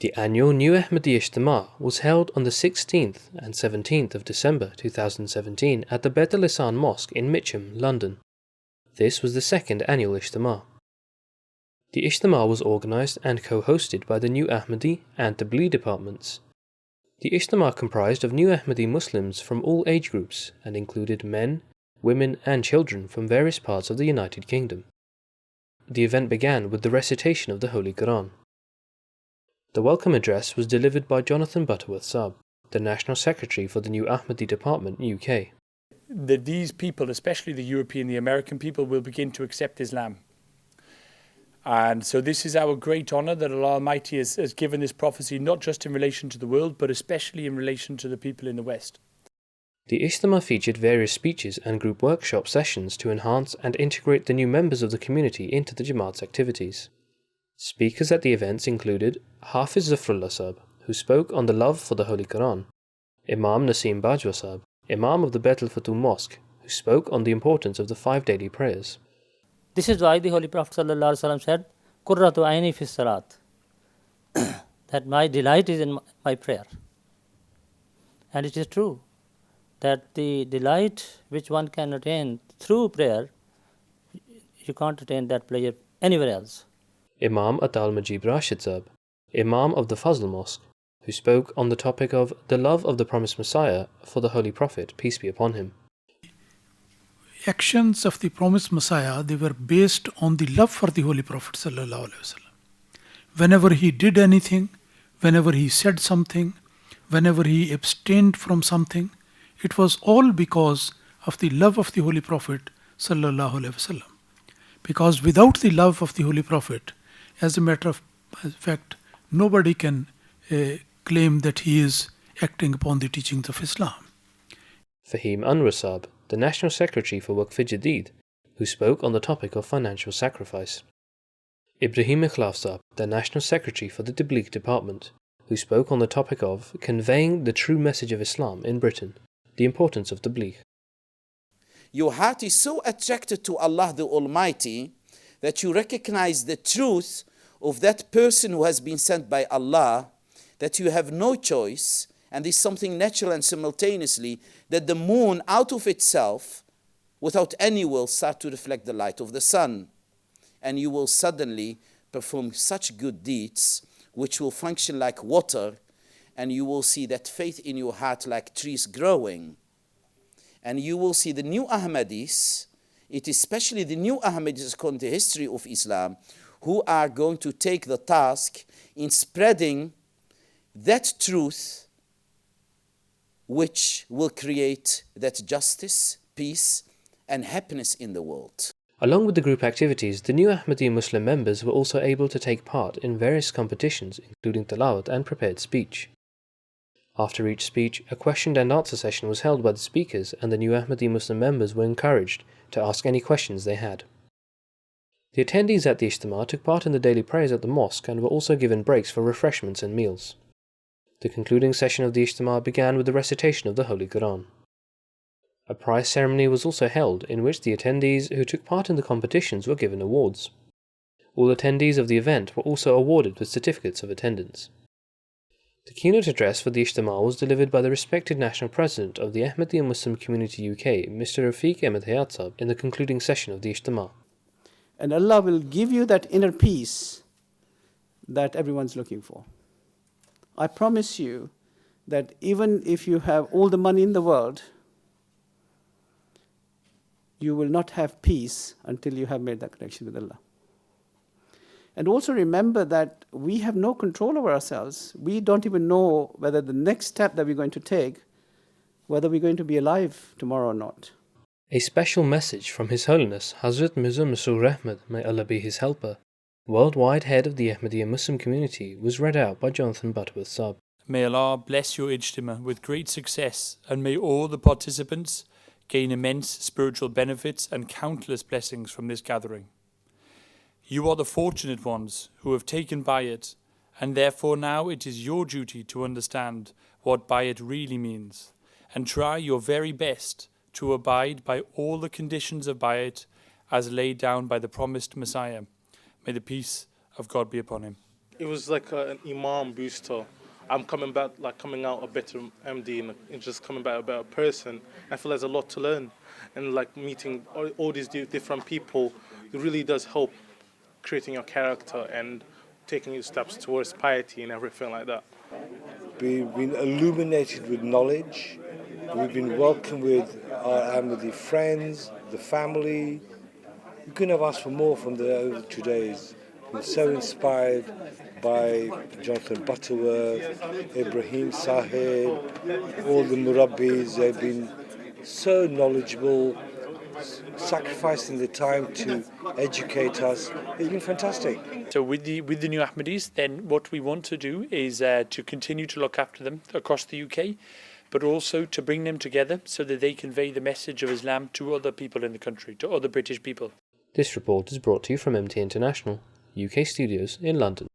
The annual New Ahmadi Ijtema was held on the 16th and 17th of December 2017 at the Bet al-Ihsan Mosque in Mitcham, London. This was the second annual Ijtema. The Ijtema was organised and co-hosted by the New Ahmadi and Tabligh departments. The Ijtema comprised of New Ahmadi Muslims from all age groups and included men, women and children from various parts of the United Kingdom. The event began with the recitation of the Holy Quran. The welcome address was delivered by Jonathan Butterworth Saab, the National Secretary for the New Ahmadi Department, UK. That these people, especially the European, the American people, will begin to accept Islam. And so this is our great honour that Allah Almighty has given this prophecy, not just in relation to the world, but especially in relation to the people in the West. The Ijtema featured various speeches and group workshop sessions to enhance and integrate the new members of the community into the Jamaat's activities. Speakers at the events included Hafiz Zafrullah Saab, who spoke on the love for the Holy Quran, Imam Naseem Bajwa Saab, Imam of the Bet al-Futuh Mosque, who spoke on the importance of the 5 daily prayers. This is why the Holy Prophet ﷺ said, Qurratu aini fi salat, that my delight is in my prayer. And it is true that the delight which one can attain through prayer, you can't attain that pleasure anywhere else. Imam Atal Majib Rashid Saab, Imam of the Fazl Mosque, who spoke on the topic of the love of the promised Messiah for the Holy Prophet, peace be upon him. Actions of the promised Messiah, they were based on the love for the Holy Prophet sallallahu alaihi wasallam. Whenever he did anything, whenever he said something, whenever he abstained from something, it was all because of the love of the Holy Prophet sallallahu alaihi wasallam. Because without the love of the Holy Prophet, as a matter of fact, nobody can claim that he is acting upon the teachings of Islam. Fahim Anwar Saab, the National Secretary for Waqf Jadid, who spoke on the topic of financial sacrifice. Ibrahim Ikhlaf Saab, the National Secretary for the Tabligh Department, who spoke on the topic of conveying the true message of Islam in Britain, the importance of Tabligh. Your heart is so attracted to Allah the Almighty that you recognize the truth of that person who has been sent by Allah, that you have no choice, and is something natural and simultaneously, that the moon out of itself, without any will, start to reflect the light of the sun. And you will suddenly perform such good deeds, which will function like water, and you will see that faith in your heart like trees growing. And you will see the new Ahmadis, it is especially the new Ahmadis according to the history of Islam, who are going to take the task in spreading that truth which will create that justice, peace, and happiness in the world. Along with the group activities, the new Ahmadi Muslim members were also able to take part in various competitions, including tilawat and prepared speech. After each speech, a question and answer session was held by the speakers, and the new Ahmadi Muslim members were encouraged to ask any questions they had. The attendees at the Ijtema took part in the daily prayers at the mosque and were also given breaks for refreshments and meals. The concluding session of the Ijtema began with the recitation of the Holy Quran. A prize ceremony was also held in which the attendees who took part in the competitions were given awards. All attendees of the event were also awarded with certificates of attendance. The keynote address for the Ijtema was delivered by the respected National President of the Ahmadi Muslim Community UK, Mr. Rafiq Ahmed Hayat Saab, in the concluding session of the Ijtema. And Allah will give you that inner peace that everyone's looking for. I promise you that even if you have all the money in the world, you will not have peace until you have made that connection with Allah. And also remember that we have no control over ourselves. We don't even know whether the next step that we're going to take, whether we're going to be alive tomorrow or not. A special message from His Holiness Hazrat Mirza Masroor Ahmad, may Allah be his helper, worldwide head of the Ahmadiyya Muslim community, was read out by Jonathan Butterworth Saab. May Allah bless your Ijtema with great success, and may all the participants gain immense spiritual benefits and countless blessings from this gathering. You are the fortunate ones who have taken bayat, and therefore now it is your duty to understand what bayat really means, and try your very best to abide by all the conditions of bayat as laid down by the promised Messiah. May the peace of God be upon him. It was like an imam booster. I'm coming out a better MD and just coming back a better person. I feel there's a lot to learn, and like meeting all these different people, it really does help creating your character and taking your steps towards piety and everything like that. We've been illuminated with knowledge. We've been welcomed with our Ahmadi friends, the family. We couldn't have asked for more from the 2 days. We're so inspired by Jonathan Butterworth, Ibrahim Sahib, all the Murabbis. They've been so knowledgeable, sacrificing the time to educate us. It's been fantastic. So with the new Ahmadis, then what we want to do is to continue to look after them across the UK, but also to bring them together so that they convey the message of Islam to other people in the country, to other British people. This report is brought to you from MT International, UK studios in London.